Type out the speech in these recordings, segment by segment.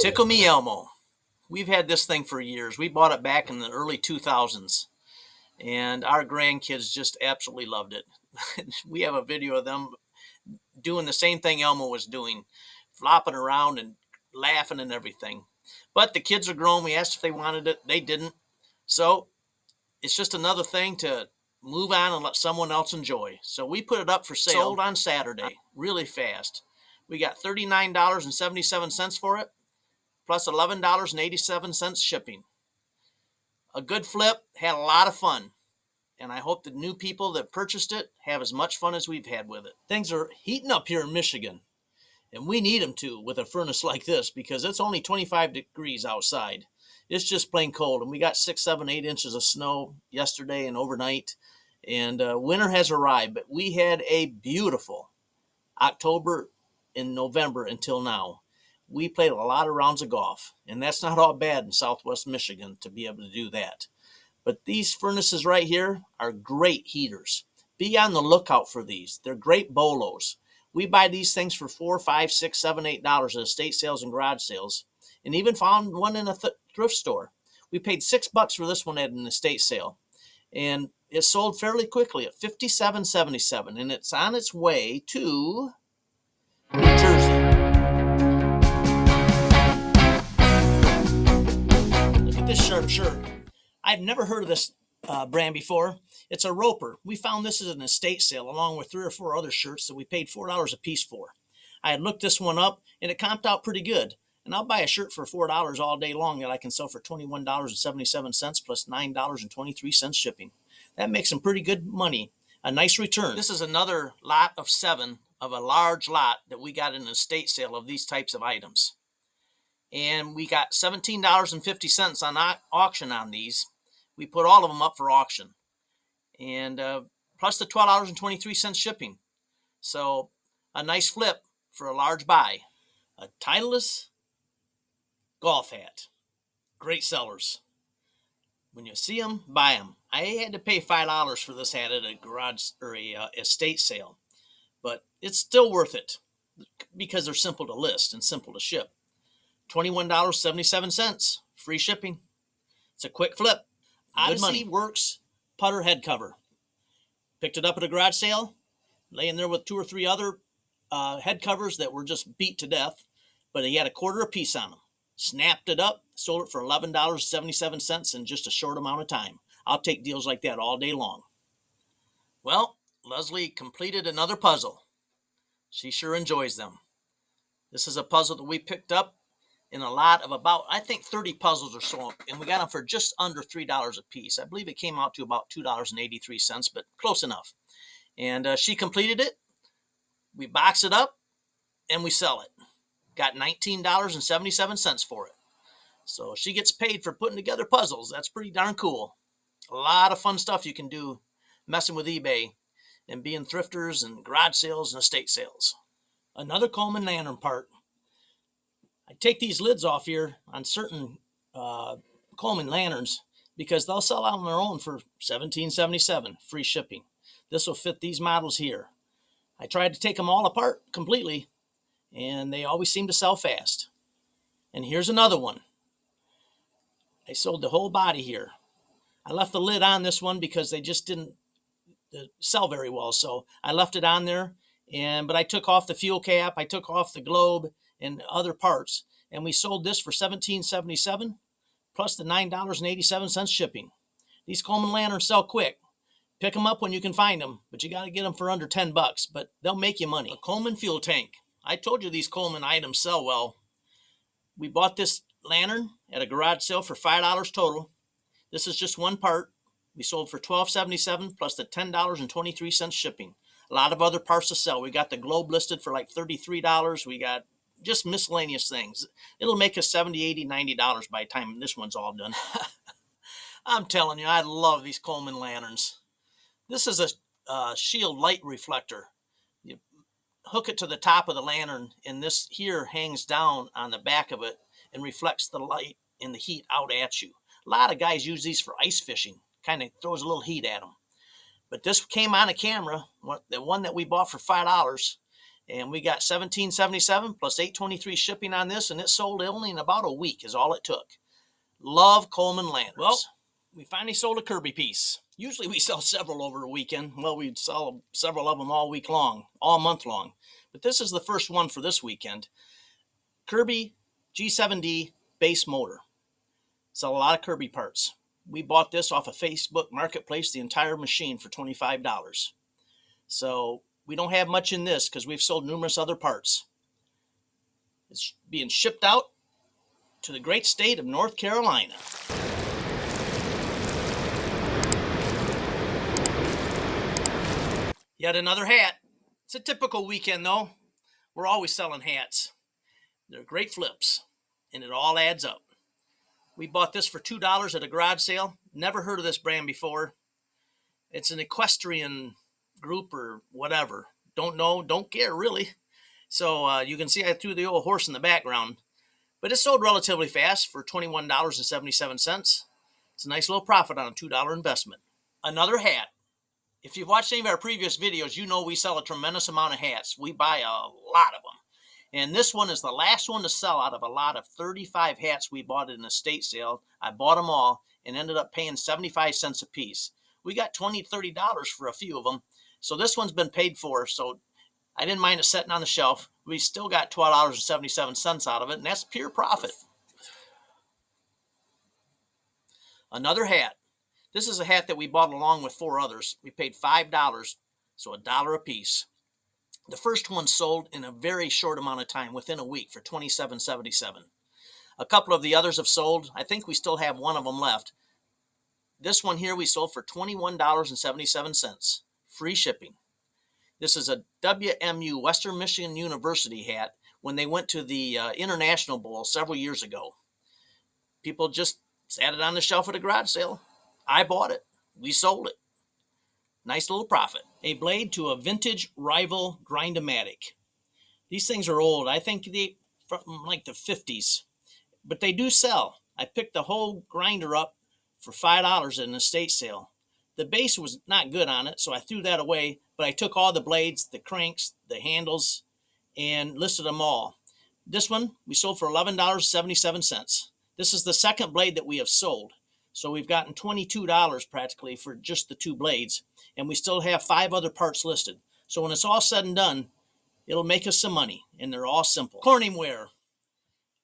Tickle Me Elmo. We've had this thing for years. We bought it back in the early 2000s, and our grandkids just absolutely loved it. We have a video of them doing the same thing Elmo was doing, flopping around and laughing and everything. But the kids are grown. We asked if they wanted it. They didn't. So it's just another thing to move on and let someone else enjoy. So we put it up for sale. Sold on Saturday, really fast. We got $39.77 for it, plus $11.87 shipping. A good flip, had a lot of fun. And I hope the new people that purchased it have as much fun as we've had with it. Things are heating up here in Michigan, and we need them to with a furnace like this because it's only 25 degrees outside. It's just plain cold, and we got 6, 7, 8 inches of snow yesterday and overnight, and winter has arrived. But we had a beautiful October and November until now. We played a lot of rounds of golf, and that's not all bad in Southwest Michigan to be able to do that. But these furnaces right here are great heaters. Be on the lookout for these. They're great bolos. We buy these things for $4, $5, $6, $7, $8 at estate sales and garage sales, and even found one in a thrift store. We paid $6 for this one at an estate sale, and it sold fairly quickly at $57.77, and it's on its way to New Jersey. Look at this sharp shirt. I've never heard of this brand before. It's a roper. We found this as an estate sale along with 3 or 4 other shirts that we paid $4 a piece for. I had looked this one up, and it comped out pretty good. And I'll buy a shirt for $4 all day long that I can sell for $21.77 plus $9.23 shipping. That makes some pretty good money. A nice return. This is another lot of 7 of a large lot that we got in an estate sale of these types of items. And we got $17.50 on auction on these. We put all of them up for auction. And plus the $12.23 shipping. So a nice flip for a large buy. A Titleist golf hat. Great sellers. When you see them, buy them. I had to pay $5 for this hat at a garage or a estate sale, but it's still worth it because they're simple to list and simple to ship. $21.77, free shipping. It's a quick flip. Good money. Works putter head cover. Picked it up at a garage sale, laying there with 2 or 3 other head covers that were just beat to death, but he had $0.25 a piece on them. Snapped it up, sold it for $11.77 in just a short amount of time. I'll take deals like that all day long. Well, Leslie completed another puzzle. She sure enjoys them. This is a puzzle that we picked up in a lot of about, I think, 30 puzzles or so, and we got them for just under $3 a piece. I believe it came out to about $2.83, but close enough. And she completed it. We box it up, and we sell it. Got $19.77 for it. So she gets paid for putting together puzzles. That's pretty darn cool. A lot of fun stuff you can do messing with eBay and being thrifters and garage sales and estate sales. Another Coleman lantern part. I take these lids off here on certain Coleman lanterns because they'll sell out on their own for $17.77, free shipping. This will fit these models here. I tried to take them all apart completely, and they always seem to sell fast. And here's another one. I sold the whole body here. I left the lid on this one because they just didn't sell very well, so I left it on there. But I took off the fuel cap, I took off the globe and other parts, and we sold this for $17.77 plus the $9.87 shipping. These Coleman lanterns sell quick. Pick them up when you can find them, but you got to get them for under $10, but they'll make you money. A Coleman fuel tank. I told you these Coleman items sell well. We bought this lantern at a garage sale for $5 total. This is just one part. We sold for $12.77 plus the $10.23 shipping. A lot of other parts to sell. We got the globe listed for like $33. We got just miscellaneous things. It'll make us $70, $80, $90 by the time this one's all done. I'm telling you, I love these Coleman lanterns. This is a shield light reflector. You hook it to the top of the lantern, and this here hangs down on the back of it and reflects the light and the heat out at you. A lot of guys use these for ice fishing. Kind of throws a little heat at them. But this came on a camera, the one that we bought for $5, And we got $17.77 plus $8.23 shipping on this, and it sold only in about a week is all it took. Love Coleman Lanterns. Well, we finally sold a Kirby piece. Usually we sell several over a weekend. Well, we sell several of them all week long, all month long. But this is the first one for this weekend. Kirby G7D base motor. Sell a lot of Kirby parts. We bought this off of Facebook Marketplace, the entire machine for $25. So we don't have much in this because we've sold numerous other parts. It's being shipped out to the great state of North Carolina. Yet another hat. It's a typical weekend though. We're always selling hats. They're great flips, and it all adds up. We bought this for $2 at a garage sale. Never heard of this brand before. It's an equestrian group or whatever. Don't know, don't care really. So you can see I threw the old horse in the background. But it sold relatively fast for $21.77. It's a nice little profit on a $2 investment. Another hat. If you've watched any of our previous videos, you know we sell a tremendous amount of hats. We buy a lot of them. And this one is the last one to sell out of a lot of 35 hats we bought at an estate sale. I bought them all and ended up paying 75 cents a piece. We got $20, $30 for a few of them. So this one's been paid for, so I didn't mind it sitting on the shelf. We still got $12.77 out of it, and that's pure profit. Another hat. This is a hat that we bought along with 4 others. We paid $5, so $1 a piece. The first one sold in a very short amount of time, within a week, for $27.77. A couple of the others have sold. I think we still have one of them left. This one here we sold for $21.77. Free shipping. This is a WMU, Western Michigan University hat when they went to the International Bowl several years ago. People just sat it on the shelf at a garage sale. I bought it. We sold it. Nice little profit. A blade to a vintage rival Grindomatic. These things are old. I think they from like the 50s, but they do sell. I picked the whole grinder up for $5 at an estate sale. The base was not good on it, so I threw that away, but I took all the blades, the cranks, the handles, and listed them all. This one we sold for $11.77. This is the second blade that we have sold. So we've gotten $22 practically for just the 2 blades, and we still have 5 other parts listed. So when it's all said and done, it'll make us some money, and they're all simple. Corningware.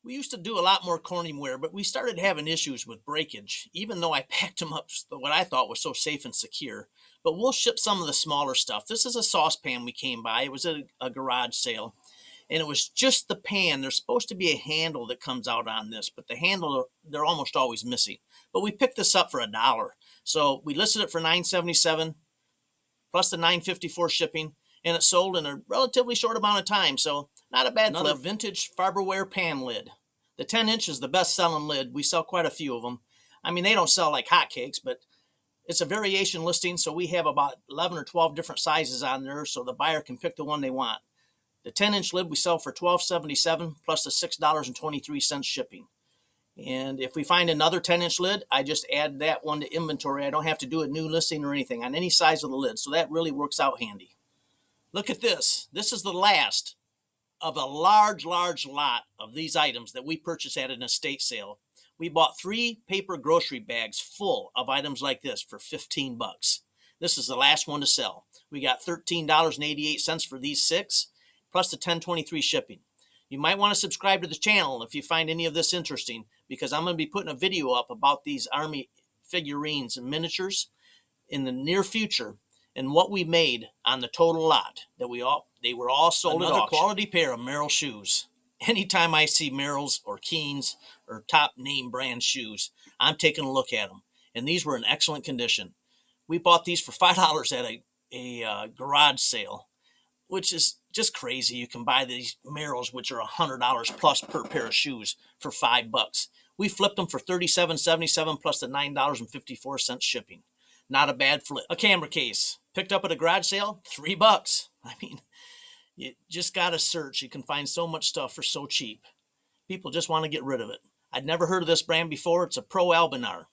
We used to do a lot more Corningware, but we started having issues with breakage, even though I packed them up what I thought was so safe and secure. But we'll ship some of the smaller stuff. This is a saucepan we came by. It was at a garage sale, and it was just the pan. There's supposed to be a handle that comes out on this, but the handle, they're almost always missing. But we picked this up for $1. So we listed it for $9.77 plus the $9.54 shipping, and it sold in a relatively short amount of time. So not a bad flip. Another vintage Farberware pan lid. The 10-inch is the best-selling lid. We sell quite a few of them. I mean, they don't sell like hotcakes, but it's a variation listing, so we have about 11 or 12 different sizes on there, so the buyer can pick the one they want. The 10-inch lid we sell for $12.77 plus the $6.23 shipping. And if we find another 10-inch lid, I just add that one to inventory. I don't have to do a new listing or anything on any size of the lid, so that really works out handy. Look at this. This is the last of a large lot of these items that we purchased at an estate sale. We bought 3 paper grocery bags full of items like this for $15. This is the last one to sell. We got $13.88 for these 6, plus the $10.23 shipping. You might want to subscribe to the channel if you find any of this interesting, because I'm going to be putting a video up about these Army figurines and miniatures in the near future, and what we made on the total lot that they were all sold at auction. Another quality pair of Merrell shoes. Anytime I see Merrells or Keens or top name brand shoes, I'm taking a look at them, and these were in excellent condition. We bought these for $5 at a garage sale, which is just crazy. You can buy these Merrells, which are $100 plus per pair of shoes, for $5. We flipped them for $37.77 plus the $9.54 shipping. Not a bad flip. A camera case picked up at a garage sale, $3. I mean, you just got to search. You can find so much stuff for so cheap. People just want to get rid of it. I'd never heard of this brand before. It's a Pro Albinar.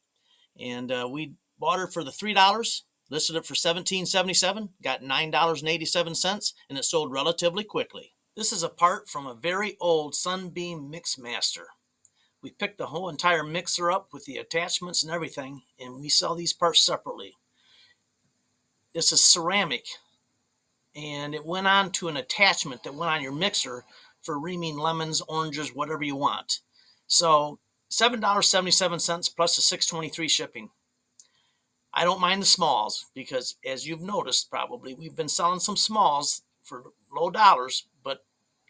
And we bought her for the $3. Listed it for $17.77, got $9.87, and it sold relatively quickly. This is a part from a very old Sunbeam Mixmaster. We picked the whole entire mixer up with the attachments and everything, and we sell these parts separately. This is ceramic, and it went on to an attachment that went on your mixer for reaming lemons, oranges, whatever you want. So $7.77 plus the $6.23 shipping. I don't mind the smalls because, as you've noticed probably, we've been selling some smalls for low dollars, but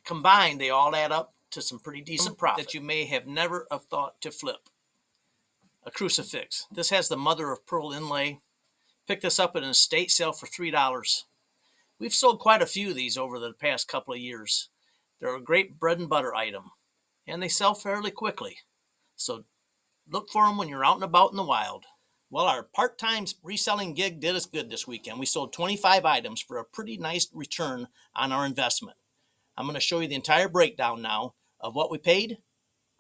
combined they all add up to some pretty decent profit that you may have never have thought to flip. A crucifix. This has the mother of pearl inlay. Picked this up at an estate sale for $3. We've sold quite a few of these over the past couple of years. They're a great bread and butter item, and they sell fairly quickly. So look for them when you're out and about in the wild. Well, our part-time reselling gig did us good this weekend. We sold 25 items for a pretty nice return on our investment. I'm going to show you the entire breakdown now of what we paid,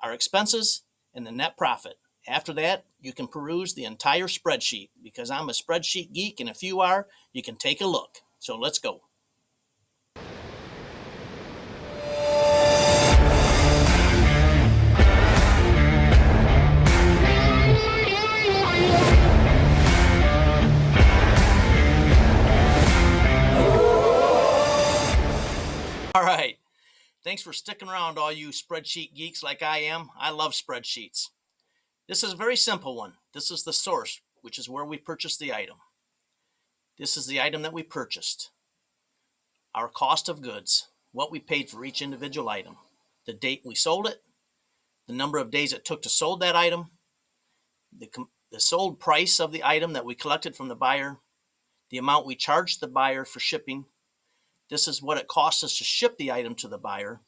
our expenses, and the net profit. After that, you can peruse the entire spreadsheet because I'm a spreadsheet geek, and if you are, you can take a look. So let's go. All right. Thanks for sticking around, all you spreadsheet geeks like I am. I love spreadsheets. This is a very simple one. This is the source, which is where we purchased the item. This is the item that we purchased. Our cost of goods, what we paid for each individual item, the date we sold it, the number of days it took to sold that item, the sold price of the item that we collected from the buyer, the amount we charged the buyer for shipping. This is what it cost us to ship the item to the buyer.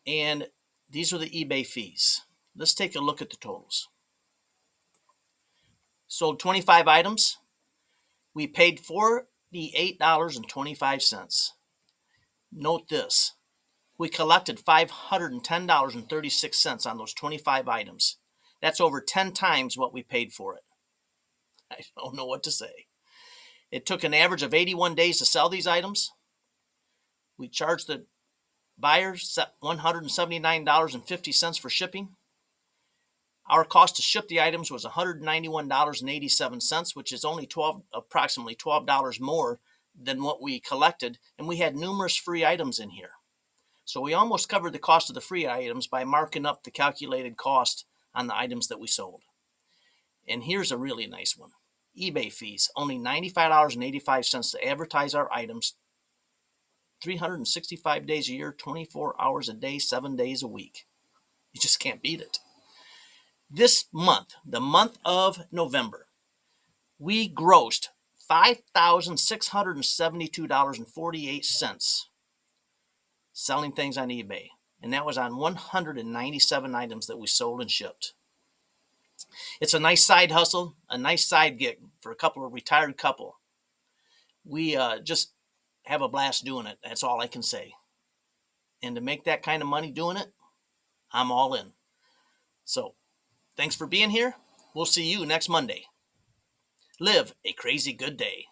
And these are the eBay fees. Let's take a look at the totals. Sold 25 items. We paid $48.25. Note this. We collected $510.36 on those 25 items. That's over 10 times what we paid for it. I don't know what to say. It took an average of 81 days to sell these items. We charged the buyers $179.50 for shipping. Our cost to ship the items was $191.87, which is only approximately $12 more than what we collected, and we had numerous free items in here. So we almost covered the cost of the free items by marking up the calculated cost on the items that we sold. And here's a really nice one. eBay fees, only $95.85 to advertise our items 365 days a year, 24 hours a day, 7 days a week. You just can't beat it. This month, the month of November, we grossed $5,672.48 selling things on eBay. And that was on 197 items that we sold and shipped. It's a nice side hustle, a nice side gig for a retired couple. We just have a blast doing it. That's all I can say. And to make that kind of money doing it, I'm all in. So thanks for being here. We'll see you next Monday. Live a crazy good day.